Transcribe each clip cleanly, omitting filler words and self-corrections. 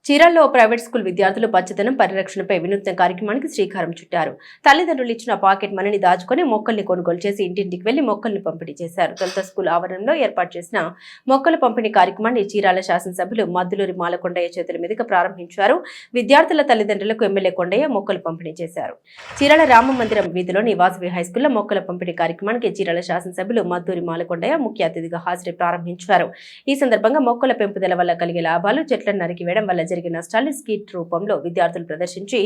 చీరాల్లో private school విద్యార్థులు పచ్చదనం పరిరక్షణపై వినూత్న కార్యక్రమానికి శ్రీకారం చుట్టారు. తల్లిదండ్రులు ఇచ్చిన పాకెట్ మనీని దాచుకుని మొక్కల్ని కొనుగోలు చేసి ఇంటింటికి వెళ్లి మొక్కల్ని పంపిణీ చేశారు. తొలుత స్కూల్ ఆవరణలో ఏర్పాటు చేసిన మొక్కల పంపిణీ కార్యక్రమాన్ని చీరాల శాసనసభ్యులు మద్దులూరి మాలకొండయ్య చేతుల మీదుగా ప్రారంభించారు. విద్యార్థుల తల్లిదండ్రులకు ఎమ్మెల్యే కొండయ్య మొక్కలు పంపిణీ చేశారు. చీరాల రామ మందిరం వీధిలోని వాసవి హైస్కూల్లో మొక్కల పంపిణీ కార్యక్రమానికి చీరాల శాసనసభ్యులు మద్దూరి మాలకొండయ్య ముఖ్య అతిథిగా హాజరై ప్రారంభించారు. ఈ సందర్భంగా మొక్కల పెంపుదల వల్ల కలిగే లాభాలు, చెట్లను నరికివేయడం వల్ల జరిగిన నష్టాన్ని స్కీట్ రూపంలో విద్యార్థులు ప్రదర్శించి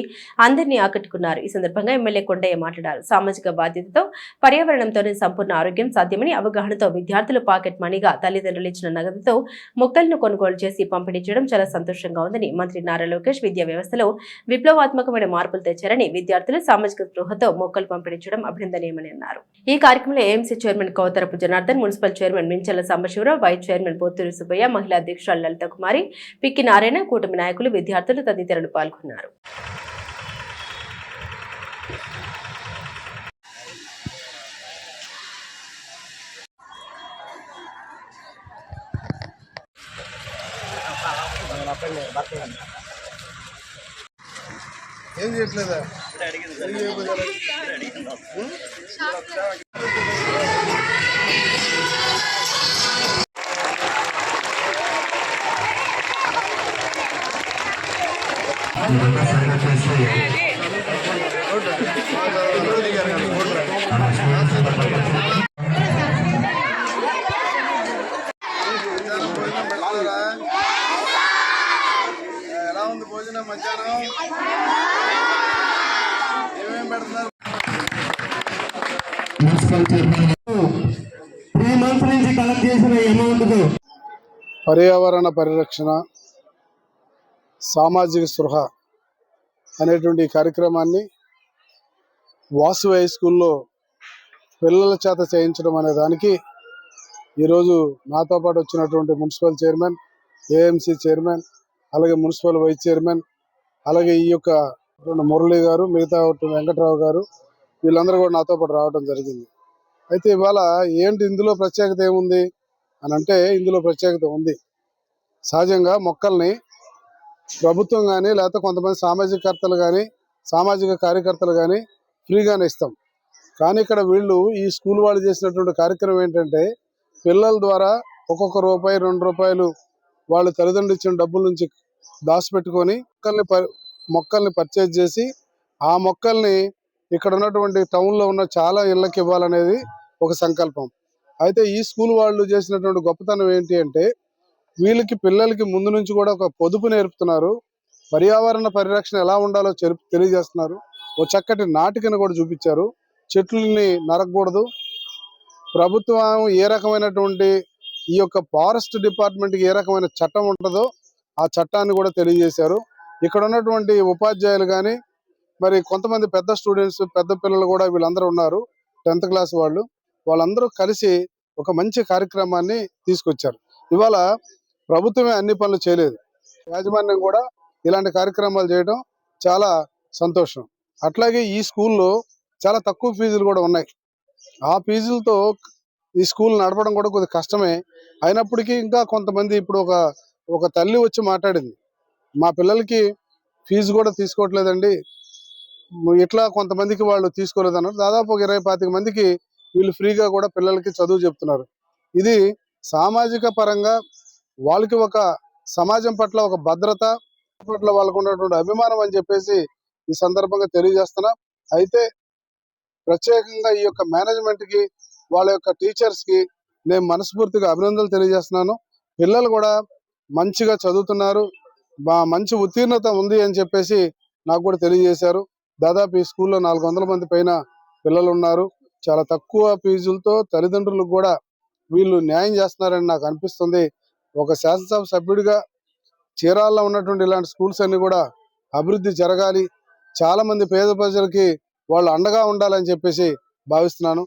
అందరినీ ఆకట్టుకున్నారు. ఈ సందర్భంగా ఎమ్మెల్యే కొండయ్య మాట్లాడారు. సామాజిక బాధ్యతతో పర్యావరణంతోనే సంపూర్ణ ఆరోగ్యం సాధ్యమని అవగాహనతో విద్యార్థులు పాకెట్ మనీగా తల్లిదండ్రులు ఇచ్చిన నగదుతో మొక్కలను కొనుగోలు చేసి పంపిణీ చేయడం చాలా సంతోషంగా ఉందని మంత్రి నారా లోకేష్ విద్యా వ్యవస్థలో విప్లవాత్మకమైన మార్పులు తెచ్చారని, విద్యార్థులు సామాజిక స్పృహతో మొక్కలు పంపిణీ చేయడం అభినందనీయమని అన్నారు. ఈ కార్యక్రమంలో AMC chairman Koutharapu Janardhan, municipal chairman Minchala Sambasivarao, vice chairman Potturi Subbaiah, మహిళా అధ్యక్షురాలు లలిత కుమారి, పిక్కి నారాయణ, కూటమి నాయకులు, విద్యార్థులు తదితరులు పాల్గొన్నారు. ఏం చేయట్లేదా? ఎలా ఉంది భోజనం మధ్యాహ్నం? ఏమేమి పెడుతున్నారు? పర్యావరణ పరిరక్షణ, సామాజిక స్పృహ అనేటువంటి కార్యక్రమాన్ని వాసవి హై స్కూల్లో పిల్లల చేత చేయించడం అనే దానికి ఈరోజు నాతో పాటు వచ్చినటువంటి మున్సిపల్ చైర్మన్, ఏఎంసీ చైర్మన్, అలాగే మున్సిపల్ వైస్ చైర్మన్, అలాగే ఈ యొక్క మురళి గారు, మిగతా వెంకట్రావు గారు, వీళ్ళందరూ కూడా నాతో పాటు రావడం జరిగింది. అయితే ఇవాళ ఏంటి ఇందులో ప్రత్యేకత ఏముంది అని అంటే, ఇందులో ప్రత్యేకత ఉంది. సహజంగా మొక్కల్ని ప్రభుత్వం కానీ లేకపోతే కొంతమంది సామాజికర్తలు కానీ సామాజిక కార్యకర్తలు కానీ ఫ్రీగానే ఇస్తాం. కానీ ఇక్కడ వీళ్ళు ఈ స్కూల్ వాళ్ళు చేసినటువంటి కార్యక్రమం ఏంటంటే, పిల్లల ద్వారా ఒక్కొక్క రూపాయి, 2 రూపాయలు వాళ్ళు తల్లిదండ్రులు ఇచ్చిన డబ్బుల నుంచి దాచిపెట్టుకొని మొక్కల్ని పర్చేజ్ చేసి ఆ మొక్కల్ని ఇక్కడ ఉన్నటువంటి టౌన్లో ఉన్న చాలా ఇళ్ళకి ఇవ్వాలనేది ఒక సంకల్పం. అయితే ఈ స్కూల్ వాళ్ళు చేసినటువంటి గొప్పతనం ఏంటి అంటే, వీళ్ళకి పిల్లలకి ముందు నుంచి కూడా ఒక పొదుపు నేర్పుతున్నారు. పర్యావరణ పరిరక్షణ ఎలా ఉండాలో తెలియజేస్తున్నారు. ఒక చక్కటి నాటికను కూడా చూపించారు. చెట్లని నరకకూడదు, ప్రభుత్వం ఏ రకమైనటువంటి ఈ యొక్క ఫారెస్ట్ డిపార్ట్మెంట్కి ఏ రకమైన చట్టం ఉంటుందో ఆ చట్టాన్ని కూడా తెలియజేశారు. ఇక్కడ ఉన్నటువంటి ఉపాధ్యాయులు కానీ, మరి కొంతమంది పెద్ద స్టూడెంట్స్, పెద్ద పిల్లలు కూడా వీళ్ళందరూ ఉన్నారు, 10th క్లాస్ వాళ్ళందరూ కలిసి ఒక మంచి కార్యక్రమాన్ని తీసుకొచ్చారు. ఇవాళ ప్రభుత్వమే అన్ని పనులు చేయలేదు, యాజమాన్యం కూడా ఇలాంటి కార్యక్రమాలు చేయడం చాలా సంతోషం. అట్లాగే ఈ స్కూల్లో చాలా తక్కువ ఫీజులు కూడా ఉన్నాయి. ఆ ఫీజులతో ఈ స్కూల్ నడపడం కూడా కొద్దిగా కష్టమే. అయినప్పటికీ ఇంకా కొంతమంది ఇప్పుడు ఒక తల్లి వచ్చి మాట్లాడింది, మా పిల్లలకి ఫీజు కూడా తీసుకోవట్లేదండి, ఇట్లా కొంతమందికి వాళ్ళు తీసుకోలేదన్నారు. దాదాపు ఒక 20-25 మందికి వీళ్ళు ఫ్రీగా కూడా పిల్లలకి చదువు చెప్తున్నారు. ఇది సామాజిక పరంగా వాళ్ళకి ఒక సమాజం పట్ల ఒక భద్రత పట్ల వాళ్ళకు ఉన్నటువంటి అభిమానం అని చెప్పేసి ఈ సందర్భంగా తెలియజేస్తున్నా. అయితే ప్రత్యేకంగా ఈ యొక్క మేనేజ్మెంట్ కి, వాళ్ళ యొక్క టీచర్స్ కి నేను మనస్ఫూర్తిగా అభినందనలు తెలియజేస్తున్నాను. పిల్లలు కూడా మంచిగా చదువుతున్నారు, మంచి ఉత్తీర్ణత ఉంది అని చెప్పేసి నాకు కూడా తెలియజేశారు. దాదాపు ఈ స్కూల్లో 400 మంది పైన పిల్లలు ఉన్నారు. చాలా తక్కువ ఫీజులతో తల్లిదండ్రులకు కూడా వీళ్ళు న్యాయం చేస్తున్నారని నాకు అనిపిస్తుంది. ఒక శాసనసభ సభ్యుడిగా చీరాల్లో ఉన్నటువంటి ఇలాంటి స్కూల్స్ అన్ని కూడా అభివృద్ధి జరగాలి, చాలా మంది పేద ప్రజలకి వాళ్ళు అండగా ఉండాలని చెప్పేసి భావిస్తున్నాను.